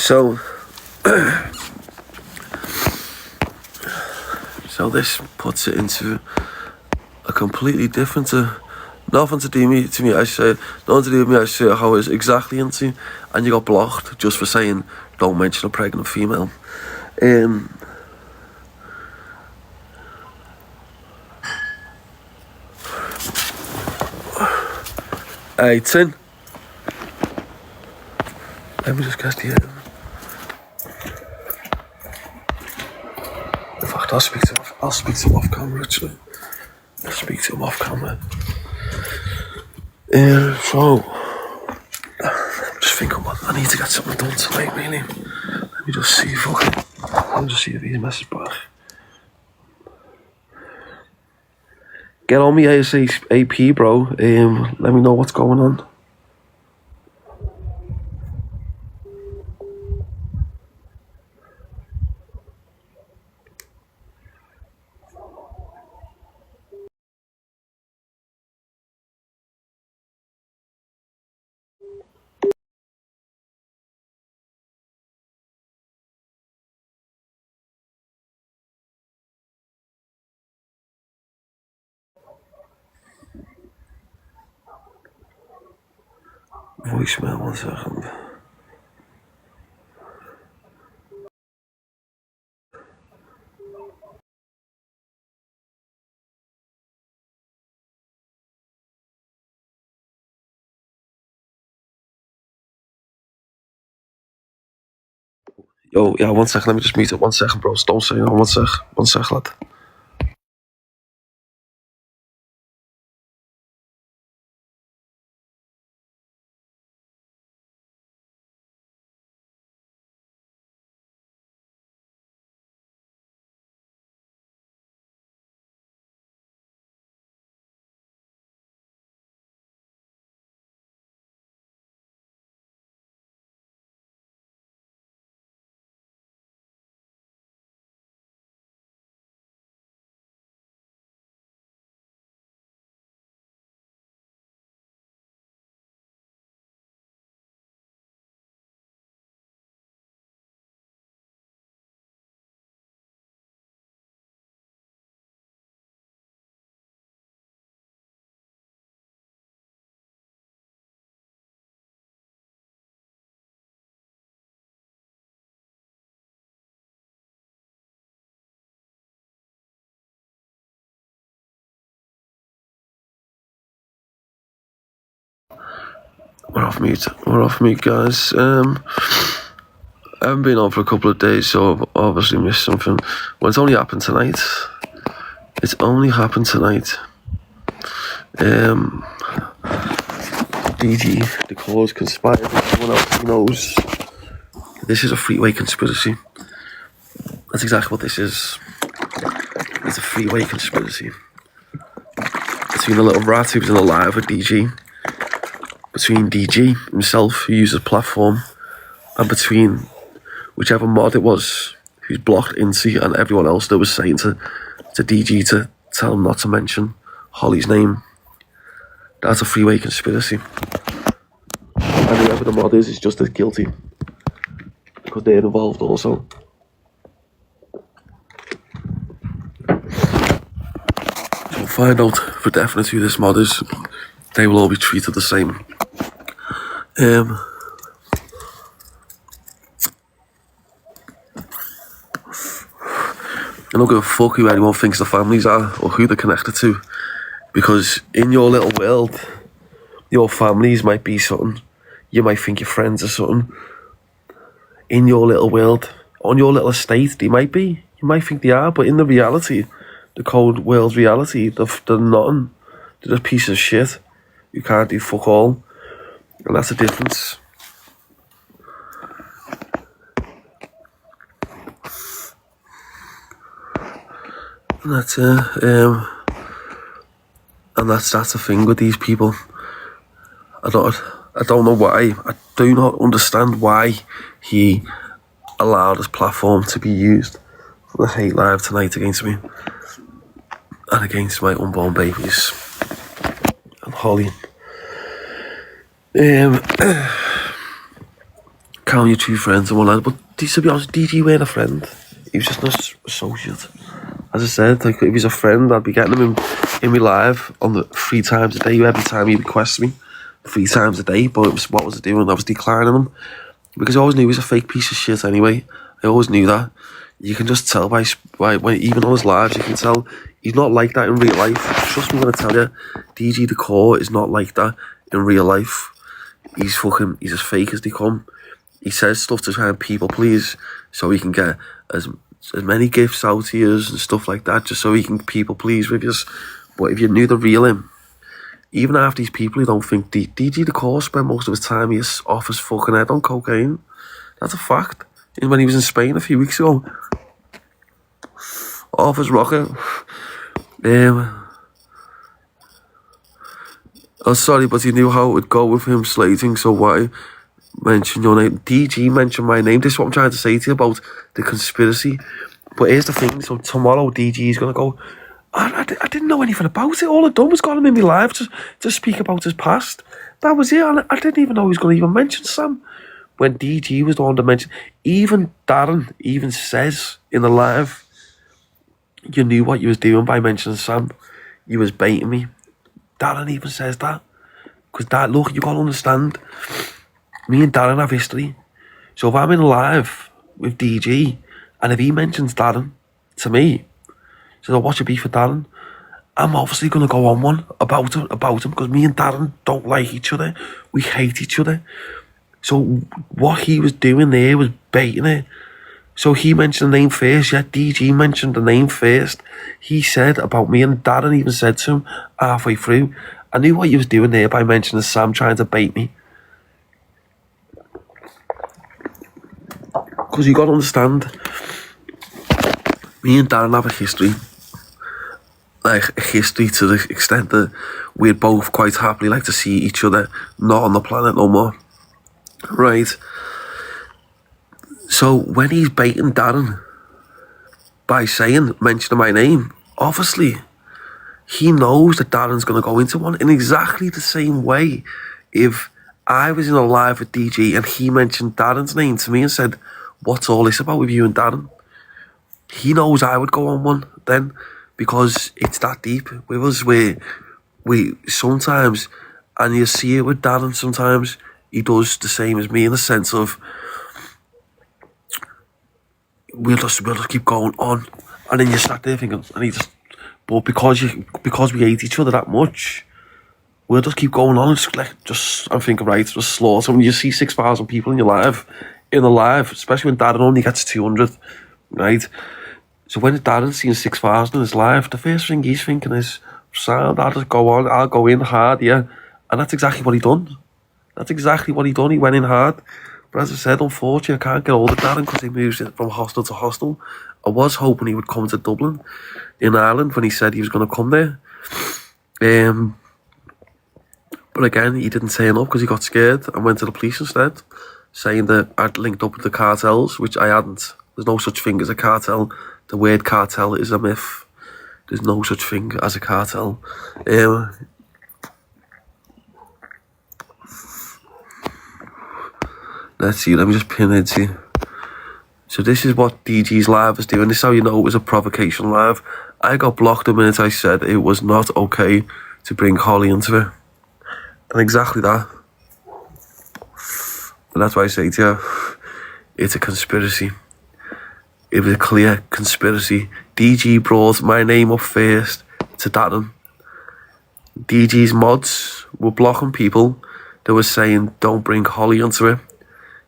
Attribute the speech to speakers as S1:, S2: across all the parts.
S1: So, so this puts it into a completely different, nothing to do with me. I say, nothing to do with me. I say how it's exactly into, and you got blocked just for saying don't mention a pregnant female. Hey, Tin. Let me just get the. In fact, I'll speak to him off camera. Actually, I'll speak to him off camera. So, I'm just thinking, well, I need to get something done tonight. Really. Let me just see if he's messaged back. Get on me ASAP, bro. Let me know what's going on. Voicemail, 1 second. Yo, yeah, 1 second. Let me just mute it. 1 second, bros. Don't say no. 1 sec, lad. We're off mute, guys. I haven't been on for a couple of days, so I've obviously missed something. Well, it's only happened tonight. DG, the cause conspired with someone else who knows. This is a freeway conspiracy. That's exactly what this is. It's a freeway conspiracy. Between the little rat who was in the live with DG. Between DG himself, who uses platform, and between whichever mod it was who's blocked into, and everyone else that was saying to DG to tell him not to mention Holly's name. That's a freeway conspiracy. And whoever the mod is just as guilty, because they're involved also. So we'll find out for definite who this mod is. They will all be treated the same. I don't give a fuck who anyone thinks the families are or who they're connected to, because in your little world, your families might be something. You might think your friends are something. In your little world, on your little estate, they might be. You might think they are, but in the reality, the cold world reality, they're nothing. They're a piece of shit. You can't do fuck all. And that's the difference. And that's the thing with these people. I don't know why. I do not understand why he allowed his platform to be used for the hate live tonight against me and against my unborn babies and Holly. count your true friends and whatnot. But to be honest, DG weren't a friend. He was just an associate. As I said, like, if he's a friend, I'd be getting him in my live on the 3 times a day. Every time he requests me, 3 times a day. But what was I doing? I was declining him because I always knew he was a fake piece of shit. Anyway, I always knew that. You can just tell by even on his lives, you can tell he's not like that in real life. Trust me when I tell you, DG the Core is not like that in real life. He's as fake as they come. He says stuff to try and people please, so he can get as many gifts out to you and stuff like that, just so he can people please with you. But if you knew the real him, even after these people who don't think DG the Core spent most of his time off his fucking head on cocaine. That's a fact. And when he was in Spain a few weeks ago, off his rocker. Oh, sorry, but he knew how it would go with him slating, so why mention your name? DG mentioned my name. This is what I'm trying to say to you about the conspiracy. But here's the thing, so tomorrow DG is going to go, I didn't know anything about it. All I'd done was got him in my live to speak about his past. That was it. I didn't even know he was going to even mention Sam. When DG was the one to mention, even Darren even says in the live, you knew what you was doing by mentioning Sam. You was baiting me. Darren even says that. Because look, you got to understand, me and Darren have history. So if I'm in live with DG, and if he mentions Darren to me, says, oh, what's your beef for Darren? I'm obviously going to go on one about him, because me and Darren don't like each other. We hate each other. So what he was doing there was baiting it. So he mentioned the name first. Yeah, DG mentioned the name first. He said about me, and Darren even said to him halfway through, I knew what he was doing there by mentioning Sam trying to bait me. Because you got to understand, me and Darren have a history. Like, a history to the extent that we'd both quite happily like to see each other not on the planet no more. Right? So when he's baiting Darren by mentioning my name, obviously he knows that Darren's going to go into one in exactly the same way. If I was in a live with DG and he mentioned Darren's name to me and said, what's all this about with you and Darren? He knows I would go on one then, because it's that deep with us, where we sometimes, and you see it with Darren sometimes, he does the same as me in the sense of we'll just keep going on, and then you sat there thinking, and he just, but because we hate each other that much, we'll just keep going on and I'm thinking, right, just slaughter. When you see 6,000 people in the live, especially when Darren only gets 200, right? So when Darren's seeing 6,000 in his live, the first thing he's thinking is, sound, I'll just go on, I'll go in hard, yeah. And that's exactly what he done. He went in hard. But as I said, unfortunately, I can't get hold of Darren because he moves from hostel to hostel. I was hoping he would come to Dublin in Ireland when he said he was going to come there. But again, he didn't turn up because he got scared and went to the police instead, saying that I'd linked up with the cartels, which I hadn't. There's no such thing as a cartel. The word cartel is a myth. There's no such thing as a cartel. Let's see, let me just pin it to you. So this is what DG's live was doing. This is how you know it was a provocation live. I got blocked the minute I said it was not okay to bring Holly into it. And exactly that. And that's why I say to you, it's a conspiracy. It was a clear conspiracy. DG brought my name up first to Darren. DG's mods were blocking people that were saying don't bring Holly into it,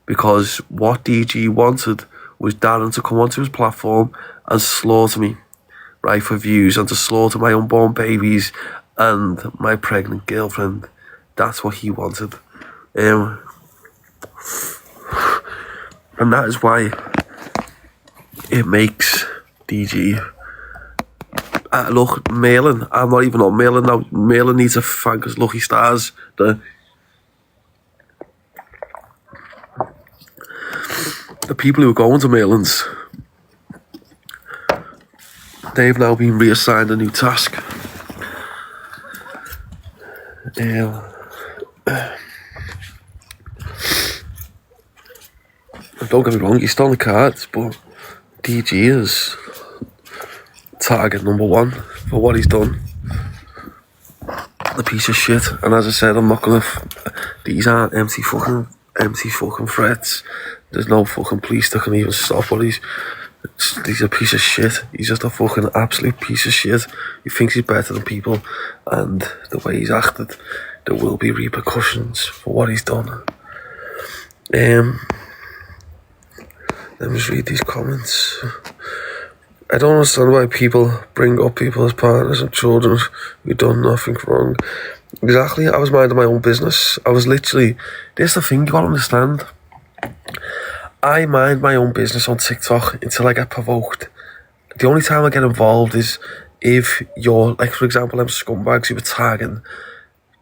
S1: because what DG wanted was Darren to come onto his platform and slaughter me, right, for views, and to slaughter my unborn babies and my pregnant girlfriend. That's what he wanted. And that is why it makes DG... look, Merlin, I'm not even on Merlin now. Merlin needs to thank his lucky stars. The people who are going to Merlin's, they've now been reassigned a new task. don't get me wrong, he's still on the cards, but DG is target number one for what he's done. A piece of shit. And as I said, I'm not gonna. These aren't empty fucking threats. There's no fucking police that can even stop what he's a piece of shit. He's just a fucking absolute piece of shit. He thinks he's better than people, and the way he's acted, there will be repercussions for what he's done. Let me just read these comments. I don't understand why people bring up people as partners and children who done nothing wrong. Exactly, I was minding my own business. I was literally, this is the thing you gotta understand. I mind my own business on TikTok until I get provoked. The only time I get involved is if you're, like for example, them scumbags who were tagging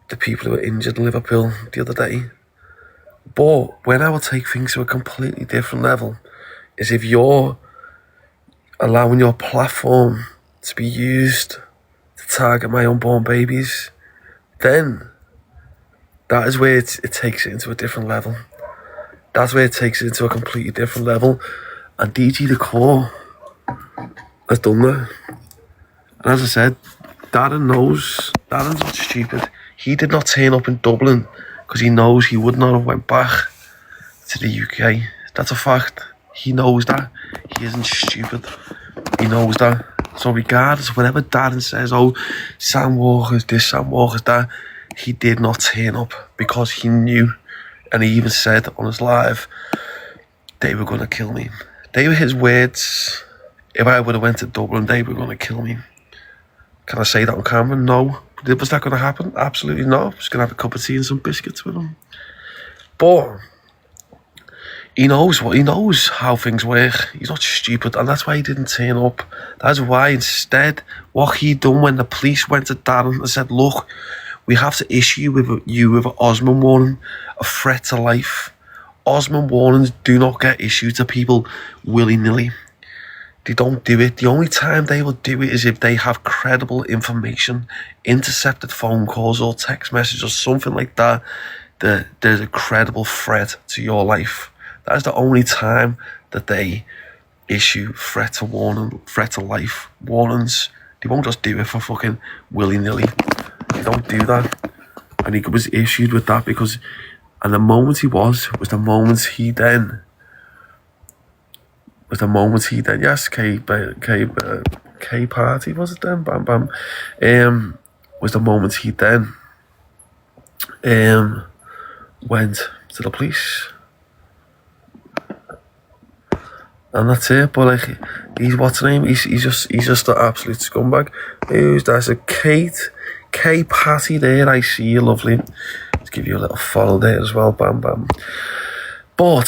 S1: the people who were injured in Liverpool the other day. But when I will take things to a completely different level is if you're allowing your platform to be used to target my unborn babies, then that is where it takes it into a different level. That's where it takes it into a completely different level. And DG the Core has done that. And as I said, Darren knows. Darren's not stupid. He did not turn up in Dublin because he knows he would not have went back to the UK. That's a fact. He knows that. He isn't stupid. He knows that. So regardless of whatever Darren says, oh, Sam Walker's this, Sam Walker's that, he did not turn up because he knew. And he even said on his live, they were going to kill me. They were his words. If I would have went to Dublin, they were going to kill me. Can I say that on camera? No. Was that going to happen? Absolutely not. I was going to have a cup of tea and some biscuits with him. But he knows how things work. He's not stupid, and that's why he didn't turn up. That's why instead, what he done when the police went to Darren and said, look, we have to issue you with an Osman warning, a threat to life. Osman warnings do not get issued to people willy-nilly. They don't do it. The only time they will do it is if they have credible information, intercepted phone calls or text messages or something like that, that there's a credible threat to your life. That is the only time that they issue threat to life warnings. They won't just do it for fucking willy-nilly. They don't do that. And he was issued with that because, and the moment he was the moment he then, yes, K party, was it then? Bam, bam. Was the moment he then went to the police. And that's it. But like, what's her name? He's just an absolute scumbag. There's a K Patty there. I see you, lovely. Let's give you a little follow there as well. Bam, bam. But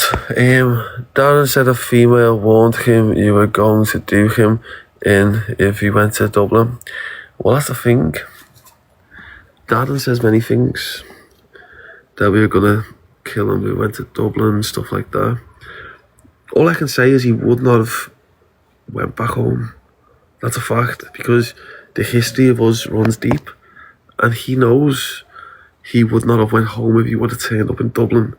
S1: Darren said a female warned him you were going to do him in if he went to Dublin. Well, that's the thing. Darren says many things that we were gonna kill him. We went to Dublin and stuff like that. All I can say is he would not have went back home. That's a fact, because the history of us runs deep, and he knows he would not have went home if he would have turned up in Dublin.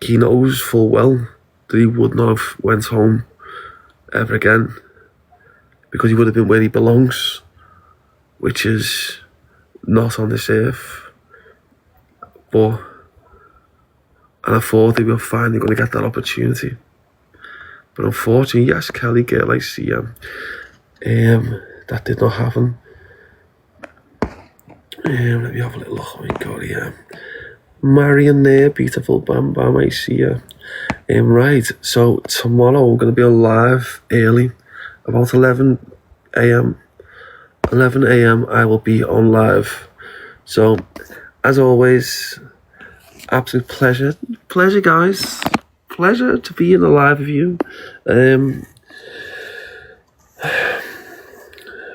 S1: He knows full well that he would not have went home ever again, because he would have been where he belongs, which is not on this earth. And I thought they were finally going to get that opportunity. But unfortunately, yes, Kelly girl, I see you. That did not happen. Let me have a little look. Oh my God, yeah. Marion there, beautiful, bam bam, I see you. Right, so tomorrow we're going to be on live early, about 11 a.m. 11 a.m. I will be on live. So, as always, absolute pleasure guys, pleasure to be in the live with you.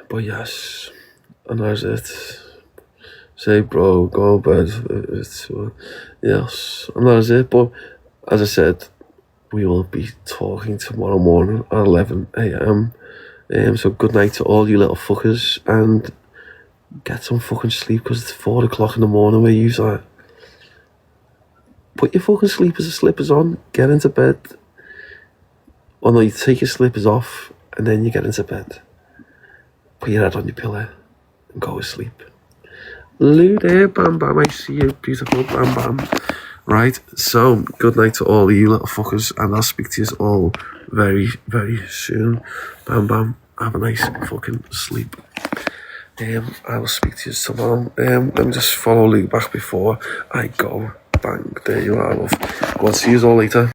S1: But yes, and that's it. Say bro, go to bed. Yes, and that's it. But as I said, we will be talking tomorrow morning at 11 a.m. So good night to all you little fuckers, and get some fucking sleep, because it's 4 o'clock in the morning where you are. put your fucking slippers on, get into bed. Or no, you take your slippers off and then you get into bed. Put your head on your pillow and go to sleep. Lou there, bam bam, I see you, beautiful, bam bam. Right, so good night to all of you little fuckers, and I'll speak to you all very, very soon. Bam bam, have a nice fucking sleep. I will speak to you tomorrow. Let me just follow Luke back before I go. Bang, there you are, love. Go on, see you all later.